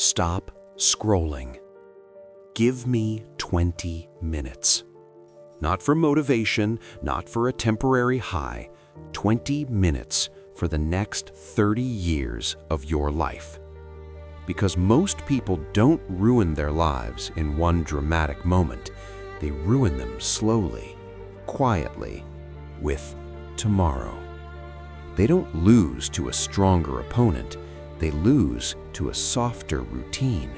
Stop scrolling. Give me 20 minutes. Not for motivation, not for a temporary high. 20 minutes for the next 30 years of your life. Because most people don't ruin their lives in one dramatic moment. They ruin them slowly, quietly, with tomorrow. They don't lose to a stronger opponent. They lose to a softer routine.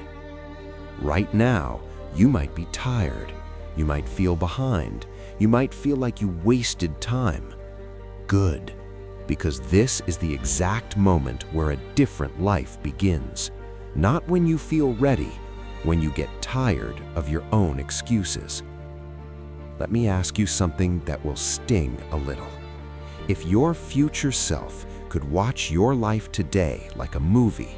Right now, you might be tired. You might feel behind. You might feel like you wasted time. Good, because this is the exact moment where a different life begins. Not when you feel ready, when you get tired of your own excuses. Let me ask you something that will sting a little. If your future self could watch your life today like a movie,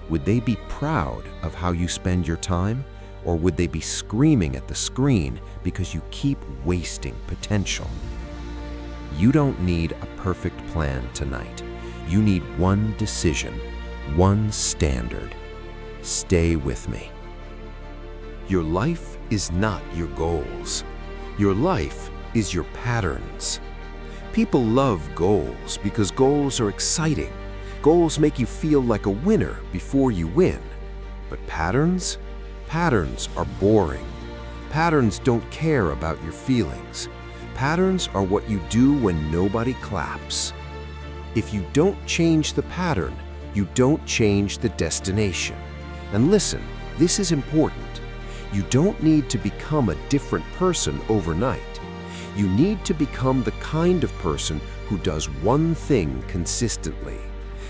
would they be proud of how you spend your time? Or would they be screaming at the screen because you keep wasting potential? You don't need a perfect plan tonight. You need one decision, one standard. Stay with me. Your life is not your goals. Your life is your patterns. People love goals because goals are exciting. Goals make you feel like a winner before you win. But patterns? Patterns are boring. Patterns don't care about your feelings. Patterns are what you do when nobody claps. If you don't change the pattern, you don't change the destination. And listen, this is important. You don't need to become a different person overnight. You need to become the kind of person who does one thing consistently.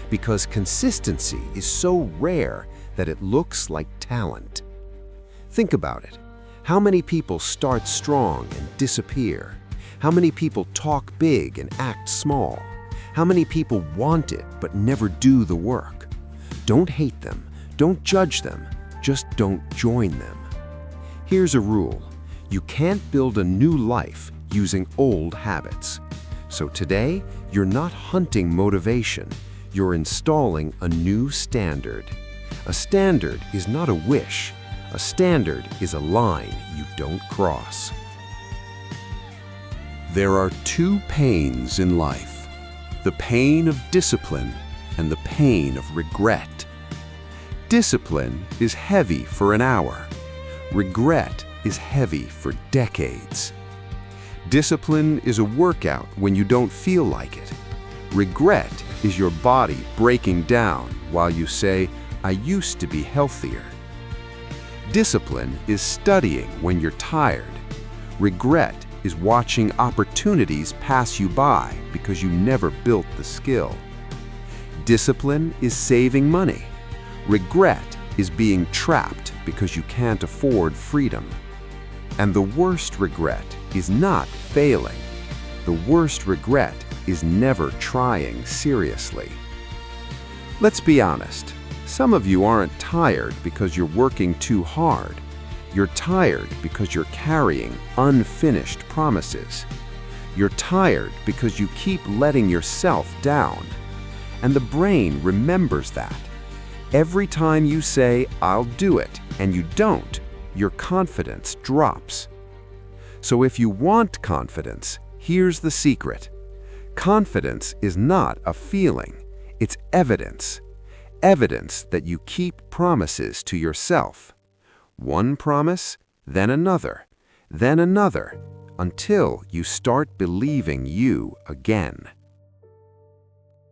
Because consistency is so rare that it looks like talent. Think about it. How many people start strong and disappear? How many people talk big and act small? How many people want it but never do the work? Don't hate them. Don't judge them. Just don't join them. Here's a rule. You can't build a new life using old habits. So today, you're not hunting motivation. You're installing a new standard. A standard is not a wish. A standard is a line you don't cross. There are two pains in life, the pain of discipline and the pain of regret. Discipline is heavy for an hour. Regret is heavy for decades. Discipline is a workout when you don't feel like it. Regret is your body breaking down while you say, "I used to be healthier." Discipline is studying when you're tired. Regret is watching opportunities pass you by because you never built the skill. Discipline is saving money. Regret is being trapped because you can't afford freedom. And the worst regret is not failing. The worst regret is never trying seriously. Let's be honest. Some of you aren't tired because you're working too hard. You're tired because you're carrying unfinished promises. You're tired because you keep letting yourself down. And the brain remembers that. Every time you say, "I'll do it," and you don't, your confidence drops. So if you want confidence, here's the secret. Confidence is not a feeling, it's evidence. Evidence that you keep promises to yourself. One promise, then another, until you start believing you again.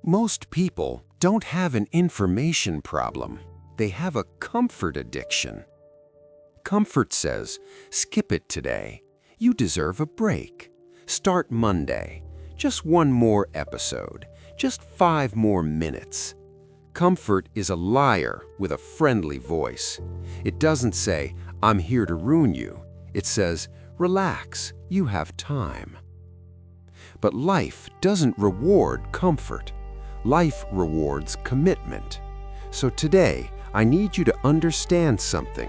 Most people don't have an information problem. They have a comfort addiction. Comfort says, "Skip it today. You deserve a break. Start Monday. Just one more episode. Just 5 more minutes." Comfort is a liar with a friendly voice. It doesn't say, "I'm here to ruin you." It says, "Relax, you have time." But life doesn't reward comfort. Life rewards commitment. So today, I need you to understand something.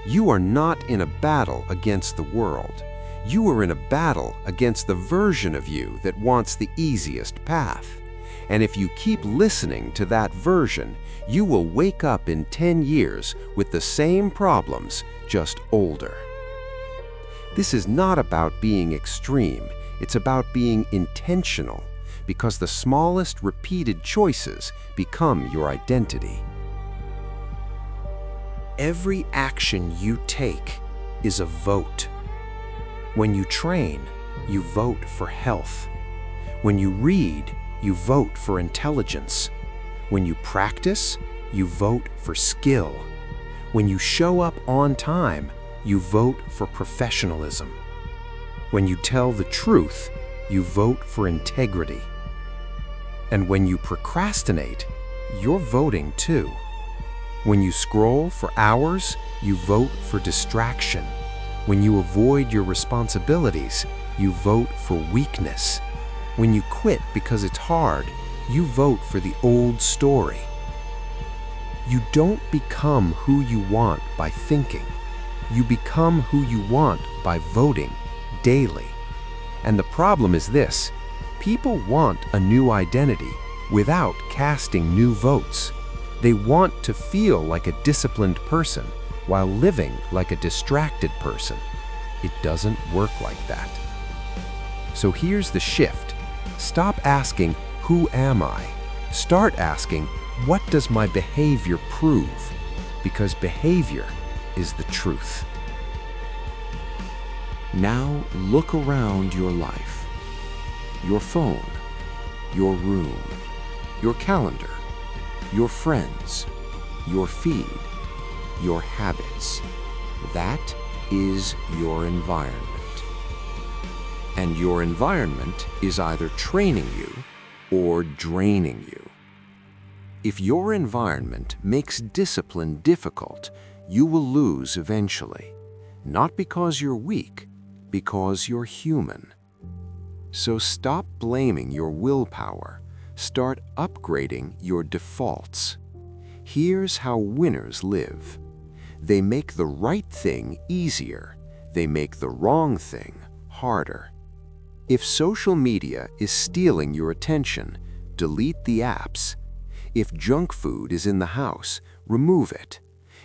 You are not in a battle against the world. You are in a battle against the version of you that wants the easiest path. And if you keep listening to that version, you will wake up in 10 years with the same problems, just older. This is not about being extreme, it's about being intentional, because the smallest repeated choices become your identity. Every action you take is a vote. When you train, you vote for health. When you read, you vote for intelligence. When you practice, you vote for skill. When you show up on time, you vote for professionalism. When you tell the truth, you vote for integrity. And when you procrastinate, you're voting too. When you scroll for hours, you vote for distraction. When you avoid your responsibilities, you vote for weakness. When you quit because it's hard, you vote for the old story. You don't become who you want by thinking. You become who you want by voting daily. And the problem is this: people want a new identity without casting new votes. They want to feel like a disciplined person while living like a distracted person. It doesn't work like that. So here's the shift. Stop asking, "Who am I?" Start asking, "What does my behavior prove?" Because behavior is the truth. Now look around your life. Your phone, your room, your calendar, your friends, your feed, your habits. That is your environment. And your environment is either training you or draining you. If your environment makes discipline difficult, you will lose eventually. Not because you're weak, because you're human. So stop blaming your willpower. Start upgrading your defaults. Here's how winners live. They make the right thing easier. They make the wrong thing harder. If social media is stealing your attention, delete the apps. If junk food is in the house, remove it.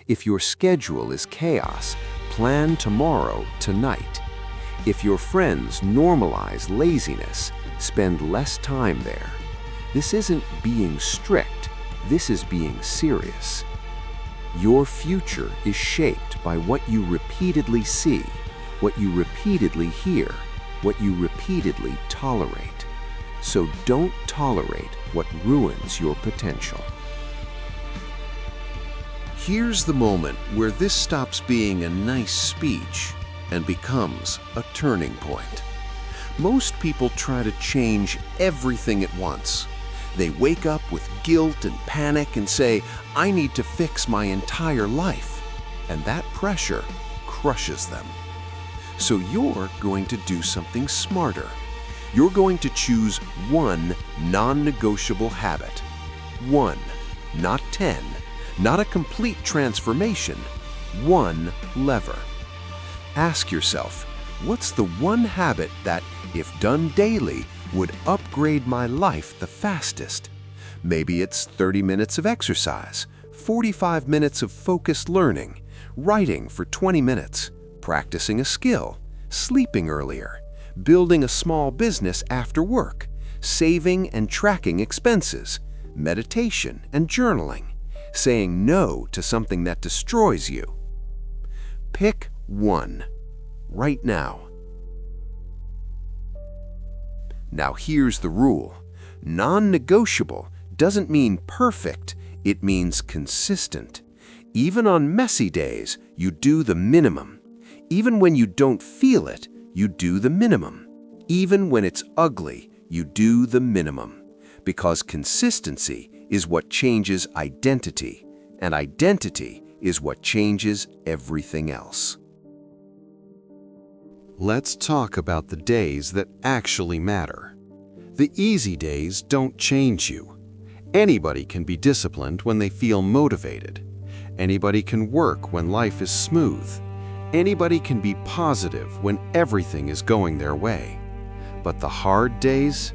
If your schedule is chaos, plan tomorrow tonight. If your friends normalize laziness, spend less time there. This isn't being strict, this is being serious. Your future is shaped by what you repeatedly see, what you repeatedly hear, what you repeatedly tolerate. So don't tolerate what ruins your potential. Here's the moment where this stops being a nice speech and becomes a turning point. Most people try to change everything at once. They wake up with guilt and panic and say, "I need to fix my entire life." And that pressure crushes them. So you're going to do something smarter. You're going to choose one non-negotiable habit. One, not 10, not a complete transformation, one lever. Ask yourself, what's the one habit that, if done daily, would upgrade my life the fastest? Maybe it's 30 minutes of exercise, 45 minutes of focused learning, writing for 20 minutes, practicing a skill, sleeping earlier, building a small business after work, saving and tracking expenses, meditation and journaling, saying no to something that destroys you. Pick one, right now. Now here's the rule. Non-negotiable doesn't mean perfect, it means consistent. Even on messy days, you do the minimum. Even when you don't feel it, you do the minimum. Even when it's ugly, you do the minimum. Because consistency is what changes identity, and identity is what changes everything else. Let's talk about the days that actually matter. The easy days don't change you. Anybody can be disciplined when they feel motivated. Anybody can work when life is smooth. Anybody can be positive when everything is going their way. But the hard days?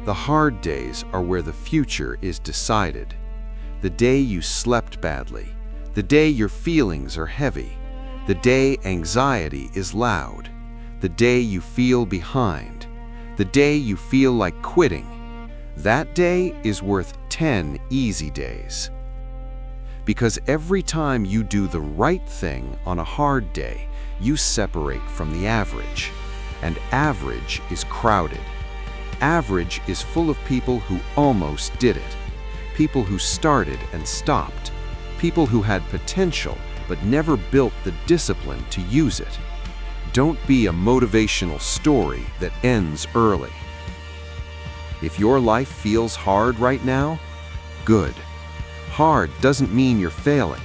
The hard days are where the future is decided. The day you slept badly, the day your feelings are heavy, the day anxiety is loud, the day you feel behind, the day you feel like quitting. That day is worth 10 easy days. Because every time you do the right thing on a hard day, you separate from the average. And average is crowded. Average is full of people who almost did it. People who started and stopped. People who had potential but never built the discipline to use it. Don't be a motivational story that ends early. If your life feels hard right now, good. Hard doesn't mean you're failing.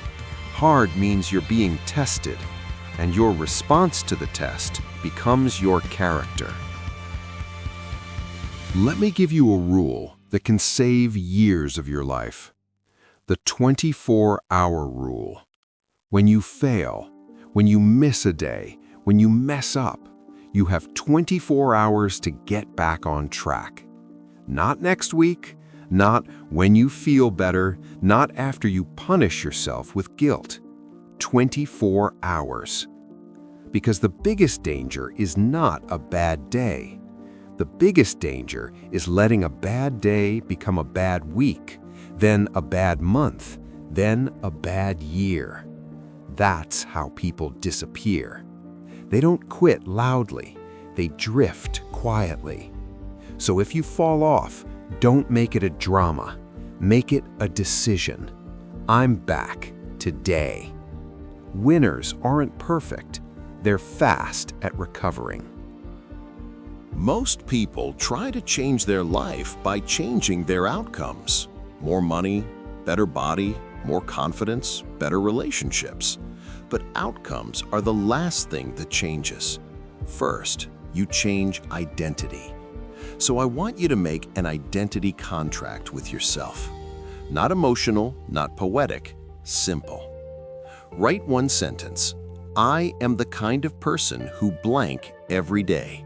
Hard means you're being tested, and your response to the test becomes your character. Let me give you a rule that can save years of your life. The 24-hour rule. When you fail, when you miss a day, when you mess up, you have 24 hours to get back on track. Not next week, not when you feel better, not after you punish yourself with guilt. 24 hours. Because the biggest danger is not a bad day. The biggest danger is letting a bad day become a bad week, then a bad month, then a bad year. That's how people disappear. They don't quit loudly, they drift quietly. So if you fall off, don't make it a drama. Make it a decision. I'm back today. Winners aren't perfect. They're fast at recovering. Most people try to change their life by changing their outcomes. More money, better body, more confidence, better relationships. But outcomes are the last thing that changes. First, you change identity. So I want you to make an identity contract with yourself. Not emotional, not poetic, simple. Write one sentence. I am the kind of person who blank every day.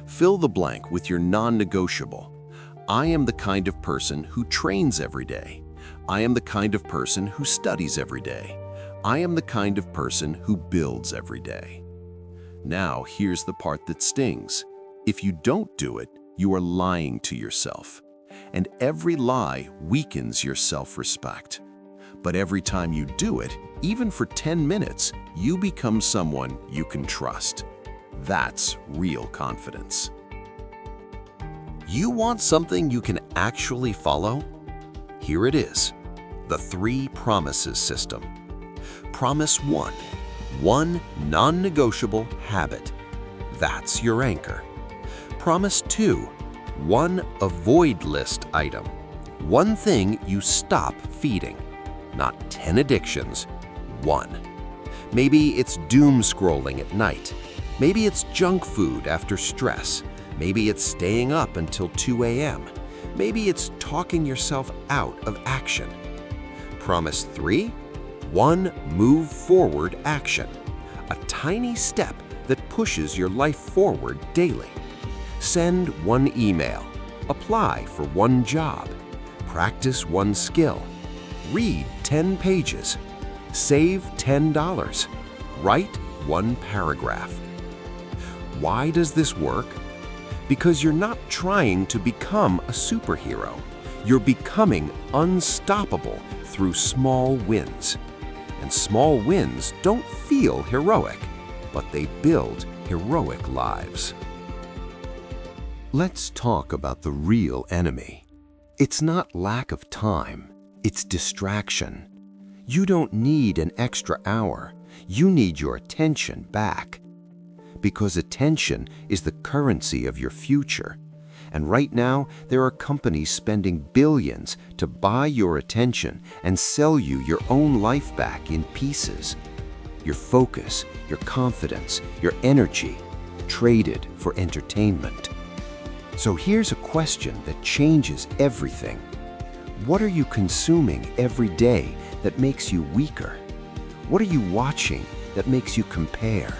Fill the blank with your non-negotiable. I am the kind of person who trains every day. I am the kind of person who studies every day. I am the kind of person who builds every day. Now, here's the part that stings. If you don't do it, you are lying to yourself. And every lie weakens your self-respect. But every time you do it, even for 10 minutes, you become someone you can trust. That's real confidence. You want something you can actually follow? Here it is, the 3 promises system. Promise 1, one non-negotiable habit. That's your anchor. Promise 2, one avoid list item. One thing you stop feeding. Not 10 addictions, 1. Maybe it's doom scrolling at night. Maybe it's junk food after stress. Maybe it's staying up until 2 a.m. Maybe it's talking yourself out of action. Promise 3, one move forward action. A tiny step that pushes your life forward daily. Send one email. Apply for one job. Practice one skill. Read 10 pages. Save $10. Write one paragraph. Why does this work? Because you're not trying to become a superhero. You're becoming unstoppable through small wins. And small wins don't feel heroic, but they build heroic lives. Let's talk about the real enemy. It's not lack of time, it's distraction. You don't need an extra hour. You need your attention back. Because attention is the currency of your future. And right now, there are companies spending billions to buy your attention and sell you your own life back in pieces. Your focus, your confidence, your energy, traded for entertainment. So here's a question that changes everything. What are you consuming every day that makes you weaker? What are you watching that makes you compare?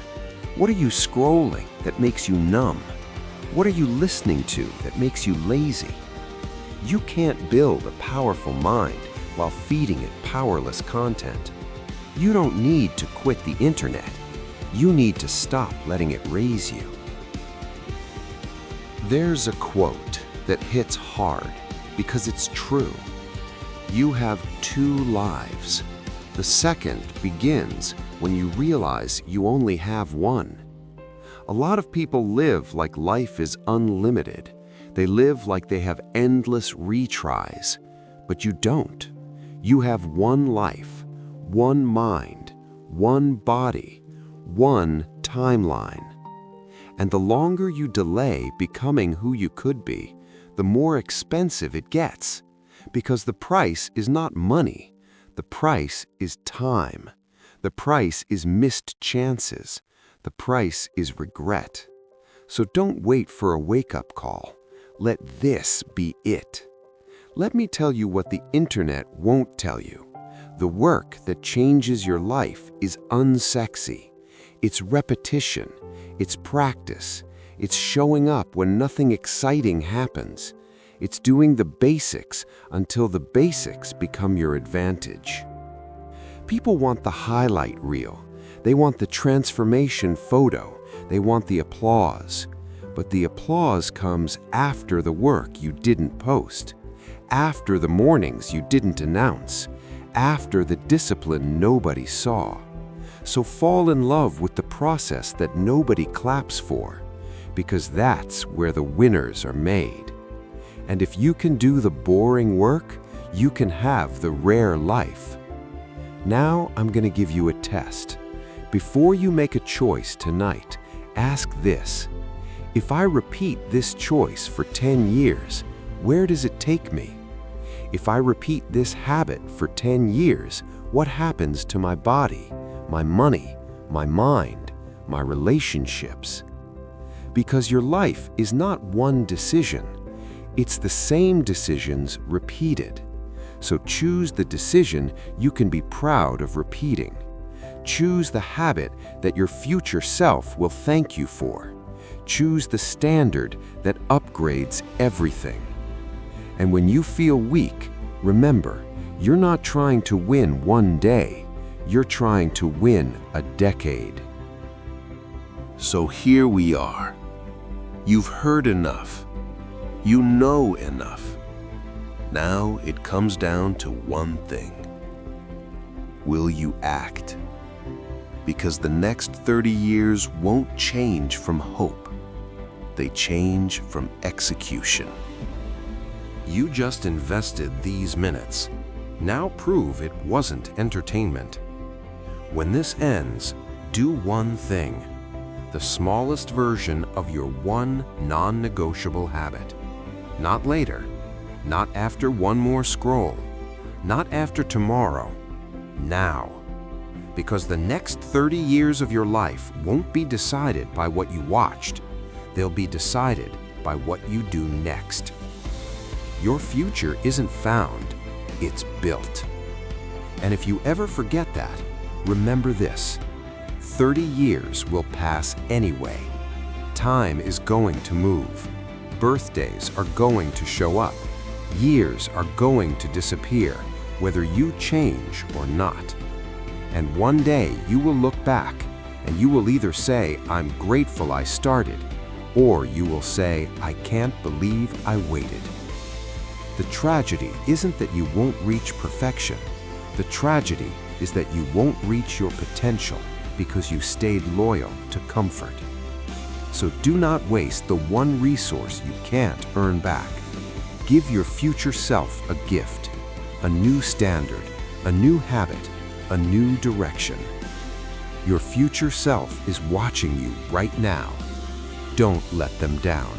What are you scrolling that makes you numb? What are you listening to that makes you lazy? You can't build a powerful mind while feeding it powerless content. You don't need to quit the internet. You need to stop letting it raise you. There's a quote that hits hard because it's true. You have two lives. The second begins when you realize you only have one. A lot of people live like life is unlimited. They live like they have endless retries, but you don't. You have one life, one mind, one body, one timeline. And the longer you delay becoming who you could be, the more expensive it gets. Because the price is not money. The price is time. The price is missed chances. The price is regret. So don't wait for a wake-up call. Let this be it. Let me tell you what the internet won't tell you. The work that changes your life is unsexy. It's repetition. It's practice. It's showing up when nothing exciting happens. It's doing the basics until the basics become your advantage. People want the highlight reel. They want the transformation photo. They want the applause. But the applause comes after the work you didn't post, after the mornings you didn't announce, after the discipline nobody saw. So fall in love with the process that nobody claps for, because that's where the winners are made. And if you can do the boring work, you can have the rare life. Now I'm going to give you a test. Before you make a choice tonight, ask this. If I repeat this choice for 10 years, where does it take me? If I repeat this habit for 10 years, what happens to my body, my money, my mind, my relationships? Because your life is not one decision. It's the same decisions repeated. So choose the decision you can be proud of repeating. Choose the habit that your future self will thank you for. Choose the standard that upgrades everything. And when you feel weak, remember, you're not trying to win one day. You're trying to win a decade. So here we are. You've heard enough. You know enough. Now it comes down to one thing. Will you act? Because the next 30 years won't change from hope. They change from execution. You just invested these minutes. Now prove it wasn't entertainment. When this ends, do one thing. The smallest version of your one non-negotiable habit. Not later. Not after one more scroll. Not after tomorrow. Now. Because the next 30 years of your life won't be decided by what you watched. They'll be decided by what you do next. Your future isn't found, it's built. And if you ever forget that, remember this. 30 years will pass anyway. Time is going to move. Birthdays are going to show up. Years are going to disappear, whether you change or not. And one day you will look back and you will either say, I'm grateful I started, or you will say, I can't believe I waited. The tragedy isn't that you won't reach perfection. The tragedy is that you won't reach your potential because you stayed loyal to comfort. So do not waste the one resource you can't earn back. Give your future self a gift, a new standard, a new habit, a new direction. Your future self is watching you right now. Don't let them down.